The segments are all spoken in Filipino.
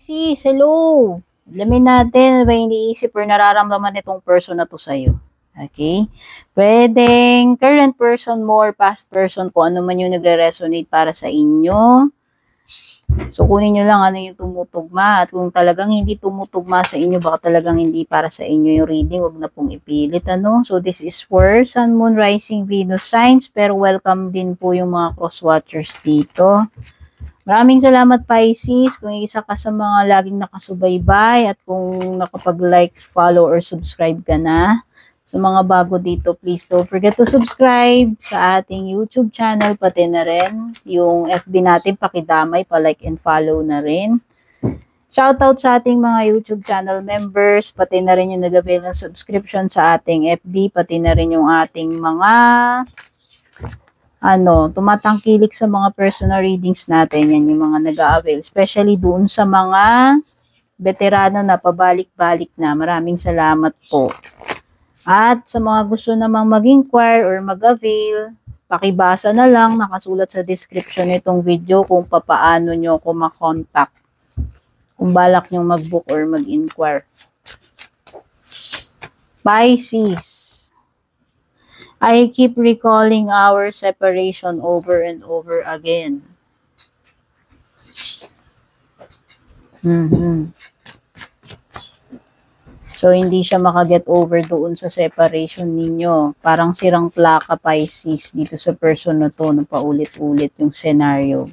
Sis, hello! Alamin natin ano ba yung iniisip or nararamdaman nitong person na to sa'yo. Okay? Pwedeng current person mo or past person, kung ano man yung nagre-resonate para sa inyo. So, kunin nyo lang ano yung tumutugma. At kung talagang hindi tumutugma sa inyo, baka talagang hindi para sa inyo yung reading, wag na pong ipilit. Ano? So, this is for Sun, Moon, Rising, Venus signs. Pero welcome din po yung mga cross-watchers dito. Maraming salamat, Pisces, kung isa ka sa mga laging nakasubaybay at kung nakapag-like, follow, or subscribe ka na. Sa mga bago dito, please don't forget to subscribe sa ating YouTube channel, pati na rin yung FB natin, pakidamay, pa-like and follow na rin. Shoutout sa ating mga YouTube channel members, pati na rin yung nag-avail ng subscription sa ating FB, pati na rin yung ating mga tumatangkilik sa mga personal readings natin. Yan yung mga nag-a-avail. Especially doon sa mga veterano na pabalik-balik na. Maraming salamat po. At sa mga gusto namang mag-inquire or mag-avail, pakibasa na lang. Nakasulat sa description nitong video kung papaano nyo ako makontak. Kung balak nyo mag-book or mag-inquire. Pisces. I keep recalling our separation over and over again. So, hindi siya makaget over doon sa separation ninyo. Parang sirang plaka, Pisces, dito sa person na to, na paulit-ulit yung scenario.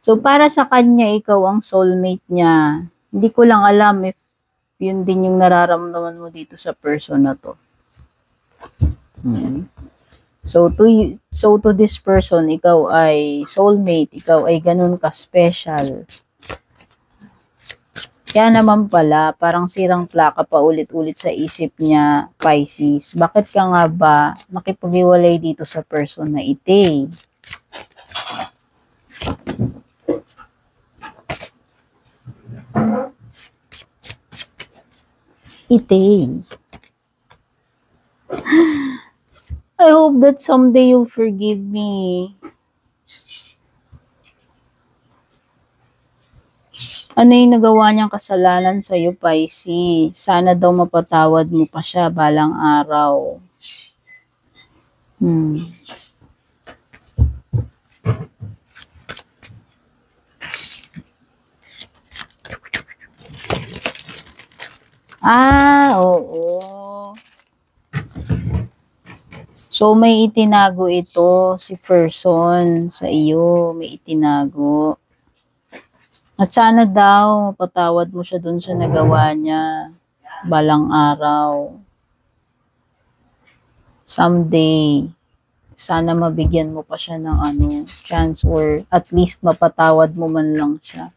So, para sa kanya, ikaw ang soulmate niya. Hindi ko lang alam if yun din yung nararamdaman mo dito sa person na to. So to this person, ikaw ay soulmate, ikaw ay ganun ka-special. Kaya naman pala, parang sirang plaka pa ulit-ulit sa isip niya, Pisces. Bakit ka nga ba nakipag-iwalay dito sa person na ite? I hope that someday you'll forgive me. Ano yung nagawa niyang kasalanan sa'yo, Pisces? Sana daw mapatawad mo pa siya balang araw. Oo. So, may itinago ito, si person sa iyo, may itinago. At sana daw, mapatawad mo siya dun sa nagawa niya balang araw. Someday, sana mabigyan mo pa siya ng chance or at least mapatawad mo man lang siya.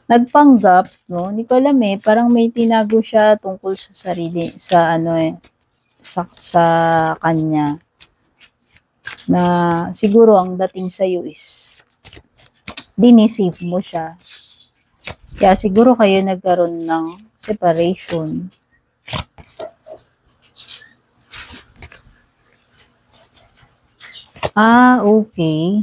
Nagpanggap, no? Hindi ko alam parang may tinago siya tungkol sa sarili, sa sa kanya. Na siguro ang dating sa'yo is dinisave mo siya. Kaya siguro kayo nagkaroon ng separation. Okay.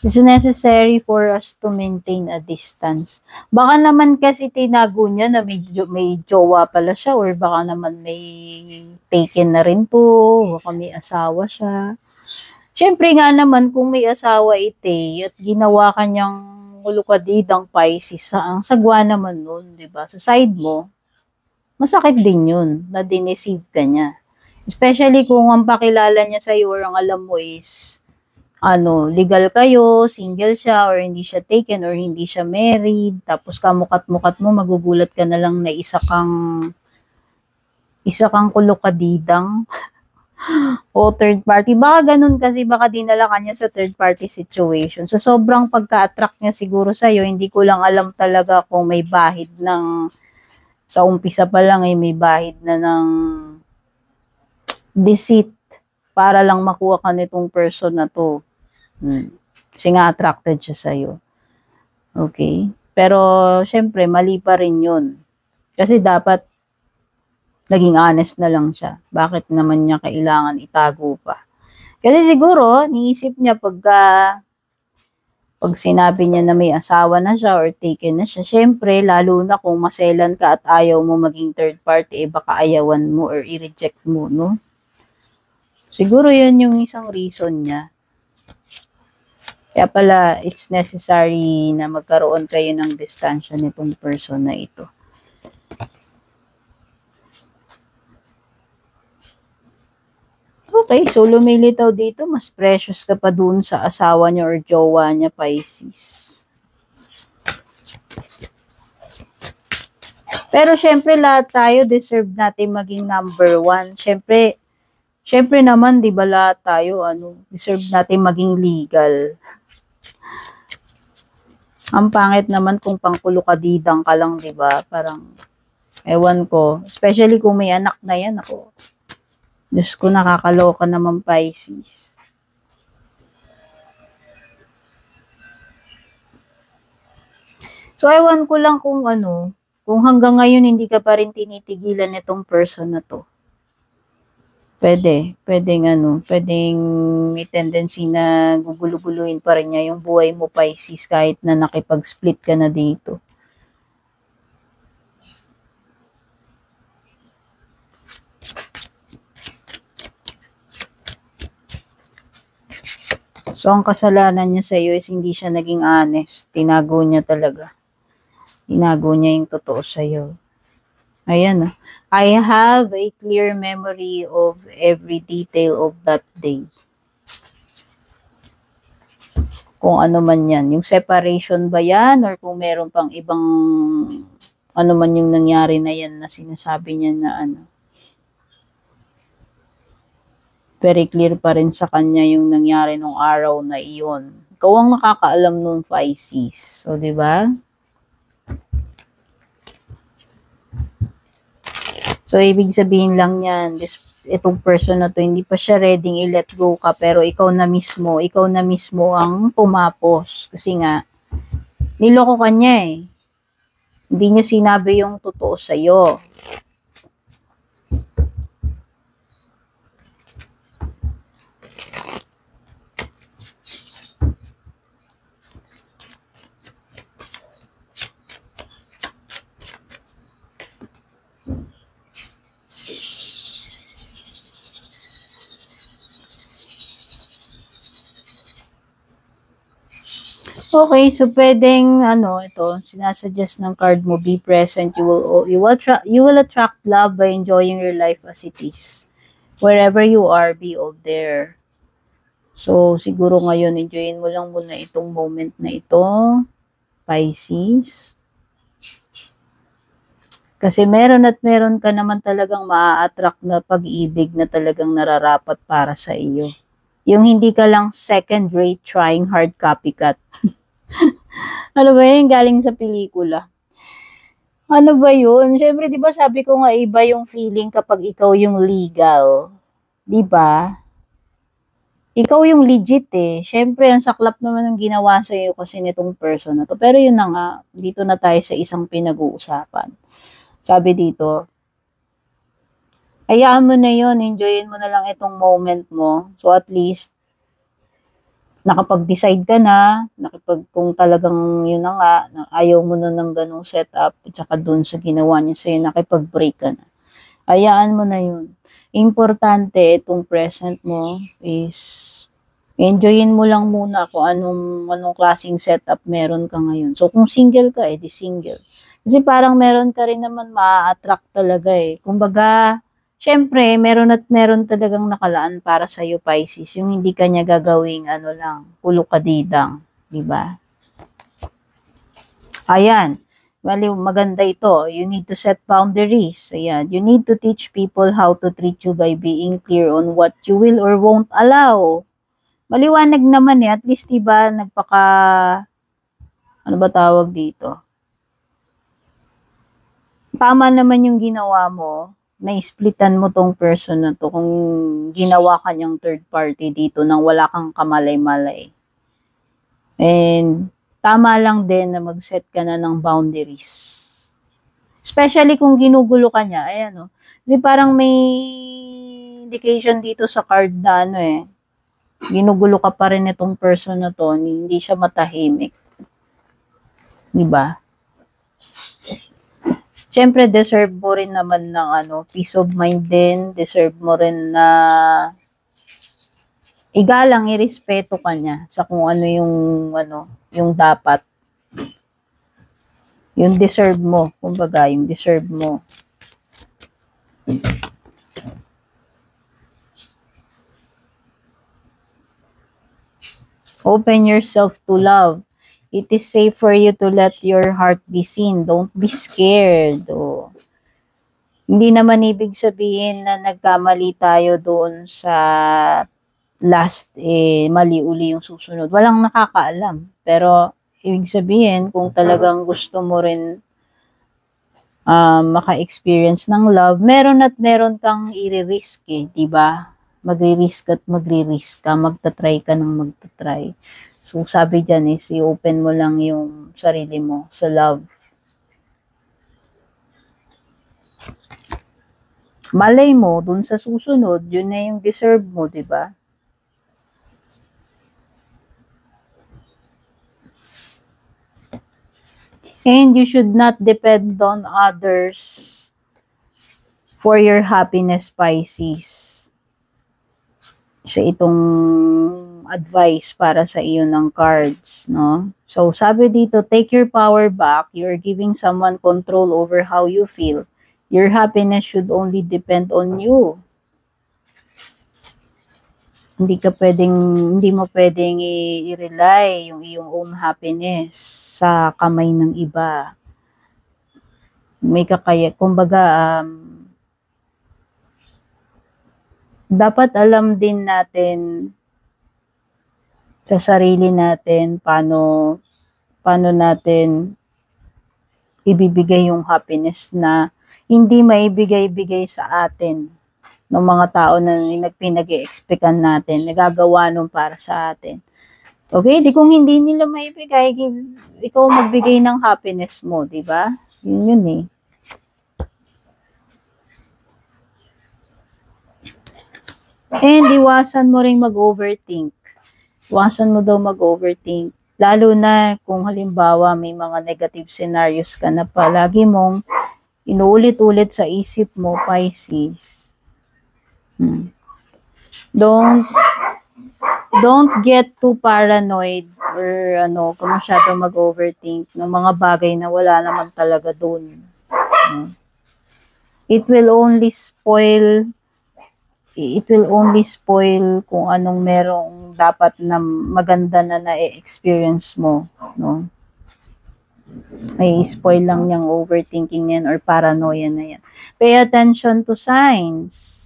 It's necessary for us to maintain a distance. Baka naman kasi tinago niya na may jowa pala siya or baka naman may taken na rin po, baka may asawa siya. Siyempre nga naman kung may asawa ite at ginawa kanyang ulukadidang Pisces, ang sagwa naman nun, di ba? Sa side mo, masakit din yun na diniceive ka niya. Especially kung ang pakilala niya sa'yo or ang alam mo is legal kayo, single siya, or hindi siya taken, or hindi siya married, tapos kamukat-mukat mo, magugulat ka na lang na isa kang kulukadidang o third party. Baka ganun kasi, baka dinala ka niya sa third party situation. So, sobrang pagka-attract niya siguro sa'yo, hindi ko lang alam talaga kung may bahid sa umpisa pa lang may bahid na ng deceit para lang makuha ka nitong person na to. Kasi nga attracted siya sa'yo. Okay? Pero, syempre, mali pa rin yun. Kasi dapat naging honest na lang siya. Bakit naman niya kailangan itago pa? Kasi siguro, niisip niya pag sinabi niya na may asawa na siya or taken na siya, syempre, lalo na kung maselan ka at ayaw mo maging third party, baka ayawan mo or i-reject mo, no? Siguro yun yung isang reason niya. Kaya pala, it's necessary na magkaroon kayo ng distansya nitong person na ito. Okay, so lumilitaw dito, mas precious ka pa dun sa asawa niya or jowa niya, Pisces. Pero syempre lahat tayo deserve natin maging number one. Syempre naman, di ba lahat tayo, deserve natin maging legal. Ang pangit naman kung pangkulukadidang ka lang, di ba? Parang, ewan ko. Especially kung may anak na yan, ako. Diyos ko, nakakaloka naman, Pisces. So, ewan ko lang kung kung hanggang ngayon hindi ka pa rin tinitigilan nitong person na to. Pwedeng may tendency na gugulu-guluhin pa rin niya yung buhay mo, Pisces, kahit na nakipag-split ka na dito. So, ang kasalanan niya sa iyo is hindi siya naging honest. Tinago niya talaga. Tinago niya yung totoo sa iyo. Ayan. I have a clear memory of every detail of that day. Kung ano man yan. Yung separation ba yan? Or kung meron pang ibang ano man yung nangyari na yan na sinasabi niya na very clear pa rin sa kanya yung nangyari nung araw na iyon. Ikaw ang nakakaalam nung Pisces. So, di ba? So, ibig sabihin lang yan, itong person na to, hindi pa siya ready i-let go ka, pero ikaw na mismo ang pumapos. Kasi nga, niloko ka niya eh. Hindi niya sinabi yung totoo sa'yo. Okay, so pwedeng ito sinasuggest ng card mo, be present. You will attract love by enjoying your life as it is. Wherever you are, be all there. So siguro ngayon enjoyin mo lang muna itong moment na ito, Pisces. Kasi meron ka naman talagang maa-attract na pag-ibig na talagang nararapat para sa iyo. Yung hindi ka lang second-rate trying hard copycat. Ano ba yun? Galing sa pelikula. Ano ba yun? Siyempre, di ba sabi ko nga iba yung feeling kapag ikaw yung legal. Di ba? Ikaw yung legit eh. Siyempre, ang saklap naman ng ginawa sa iyo kasi nitong person na to. Pero yun na nga, dito na tayo sa isang pinag-uusapan. Sabi dito, hayaan mo na yun, enjoyin mo na lang itong moment mo. So at least, nakapag-decide ka na, kung talagang yun na nga, ayaw mo na ng ganong setup, at saka dun sa ginawa niya sa'yo, nakipag-break ka na. Hayaan mo na yun. Importante, itong present mo is, enjoyin mo lang muna kung anong klaseng setup meron ka ngayon. So kung single ka, edi single. Kasi parang meron ka rin naman ma-attract talaga eh. Kumbaga, syempre, meron talagang nakalaan para sa iyo, Pisces. Yung hindi kanya gagawing kulukadidang, di ba? Ayan. Maganda ito. You need to set boundaries. Ayan. You need to teach people how to treat you by being clear on what you will or won't allow. Maliwanag naman eh. At least, di ba, ano ba tawag dito? Tama naman yung ginawa mo, na-splitan mo tong person na to kung ginawa ka niyang third party dito nang wala kang kamalay-malay. And tama lang din na mag-set ka na ng boundaries. Especially kung ginugulo ka niya. Ayan o. Kasi parang may indication dito sa card na Ginugulo ka pa rin itong person na to, hindi siya matahimik. Diba? Siyempre, deserve mo rin naman ng peace of mind din. Deserve mo rin na igalang, irespeto ka niya sa kung ano yung dapat. Yung deserve mo. Kumbaga, yung deserve mo. Open yourself to love. It is safe for you to let your heart be seen. Don't be scared. Hindi naman ibig sabihin na nagkamali tayo doon sa last, mali uli yung susunod. Walang nakakaalam. Pero, ibig sabihin, kung talagang gusto mo rin maka-experience ng love, meron at meron kang i-risk diba? Magri-risk at magri-risk ka, magta-try ka ng magta-try. So, sabi dyan is, i-open mo lang yung sarili mo sa love. Malay mo, dun sa susunod, yun na yung deserve mo, diba? And you should not depend on others for your happiness, Pisces. Isa itong advice para sa iyo ng cards, no? So, sabi dito, take your power back. You're giving someone control over how you feel. Your happiness should only depend on you. Hindi mo pwedeng i-rely yung iyong own happiness sa kamay ng iba. May kumbaga, dapat alam din natin sa sarili natin paano natin ibibigay yung happiness na hindi maibigay-bigay sa atin ng mga tao na nagpinag-i-expectan natin, nagagawa nung para sa atin. Okay, di kung hindi nila maibigay, ikaw magbigay ng happiness mo, di ba? Yun eh. And iwasan mo ring mag-overthink. Iwasan mo daw mag-overthink. Lalo na kung halimbawa may mga negative scenarios ka na palagi mong inuulit-ulit sa isip mo, Pisces. Don't get too paranoid or kung masyado mag-overthink ng mga bagay na wala naman talaga doon. It will only spoil kung anong merong dapat na maganda na na-experience mo, no? May spoil lang niyang overthinking yan or paranoia na yan. Pay attention to signs.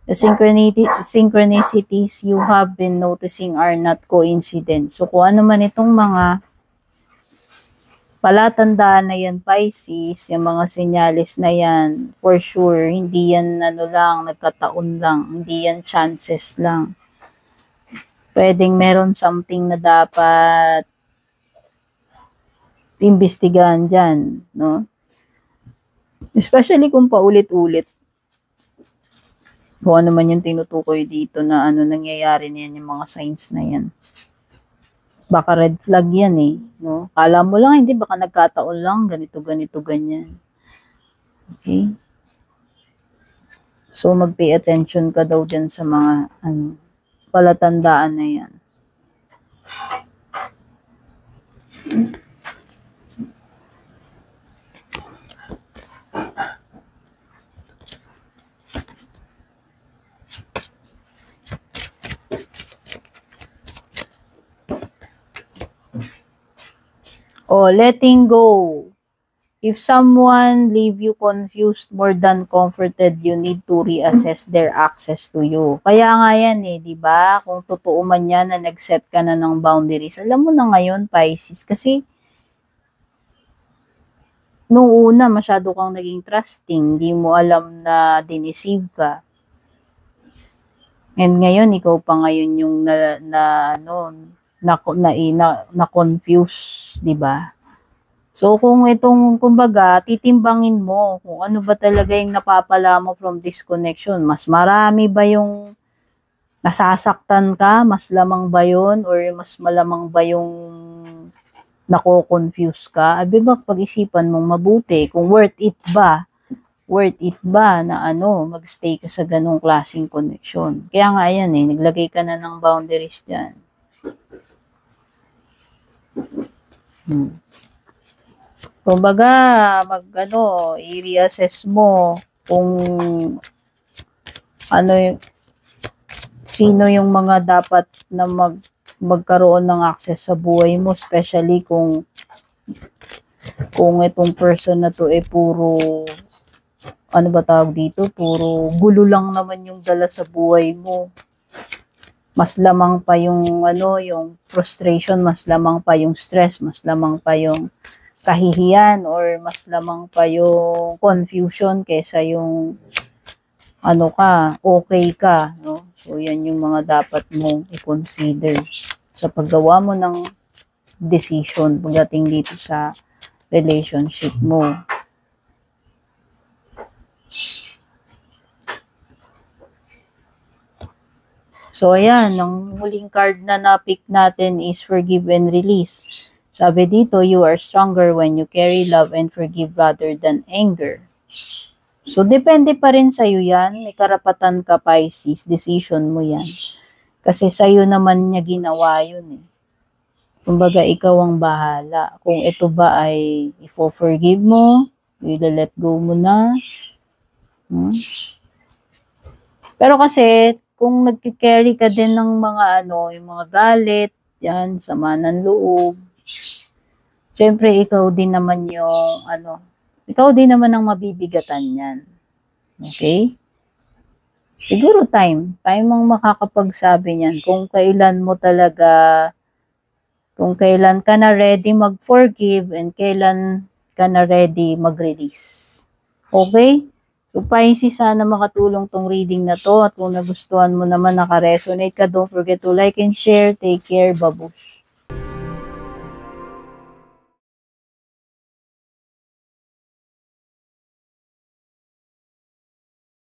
The synchronicities you have been noticing are not coincidence. So, kung ano man itong mga palatandaan na yan, Pisces, yung mga senyalis na yan, for sure, hindi yan nagkataon lang, hindi yan chances lang. Pwedeng meron something na dapat imbestigahan dyan, no? Especially kung paulit-ulit. Kung ano man yung tinutukoy dito na nangyayari niyan, yung mga signs na yan. Baka red flag yan no? Kala mo lang, hindi, baka nagkataon lang, ganito, ganyan. Okay? So, mag-pay attention ka daw dyan sa mga, palatandaan na yan. Letting go. If someone leave you confused more than comforted, you need to reassess their access to you. Kaya nga yan di ba? Kung totoo man yan na nag-set ka na ng boundaries, alam mo na ngayon, Pisces, kasi nung una, masyado kang naging trusting, di mo alam na diniceive ka. And ngayon, ikaw pa ngayon yung na-confuse, di ba? So, kung kumbaga, titimbangin mo kung ano ba talaga yung napapala mo from this connection. Mas marami ba yung nasasaktan ka, mas lamang ba yun or mas malamang ba yung nako-confuse ka? Abi ba, pag-isipan mong mabuti kung worth it ba na magstay ka sa ganong klaseng connection. Kaya nga yan naglagay ka na ng boundaries dyan. Kumbaga, i-reassess mo kung sino yung mga dapat na magkaroon ng access sa buhay mo, especially kung itong person na to puro puro gulo lang naman yung dala sa buhay mo. Mas lamang pa yung yung frustration, mas lamang pa yung stress, mas lamang pa yung kahihiyan, or mas lamang pa yung confusion kaysa yung okay ka, no? So, yan yung mga dapat mong i-consider sa paggawa mo ng decision pagdating dito sa relationship mo. So, ayan, ang huling card na na-pick natin is Forgive and Release. Sabi dito, you are stronger when you carry love and forgive rather than anger. So, depende pa rin sa'yo yan. May karapatan ka, Pisces. Decision mo yan. Kasi sa'yo naman niya ginawa yun Kumbaga, ikaw ang bahala. Kung ito ba ay i-forgive mo, i-let go mo na. Pero kasi, kung nagkikarry ka din ng mga yung mga galit, yan, sama ng loob, syempre, ikaw din naman yung ikaw din naman ang mabibigatan yan. Okay? Siguro time ang makakapagsabi niyan kung kailan ka na ready mag-forgive and kailan ka na ready mag-release. Okay? So, Pisces, sana makatulong tong reading na to, at kung nagustuhan mo naman, naka-resonate ka, don't forget to like and share. Take care, babush.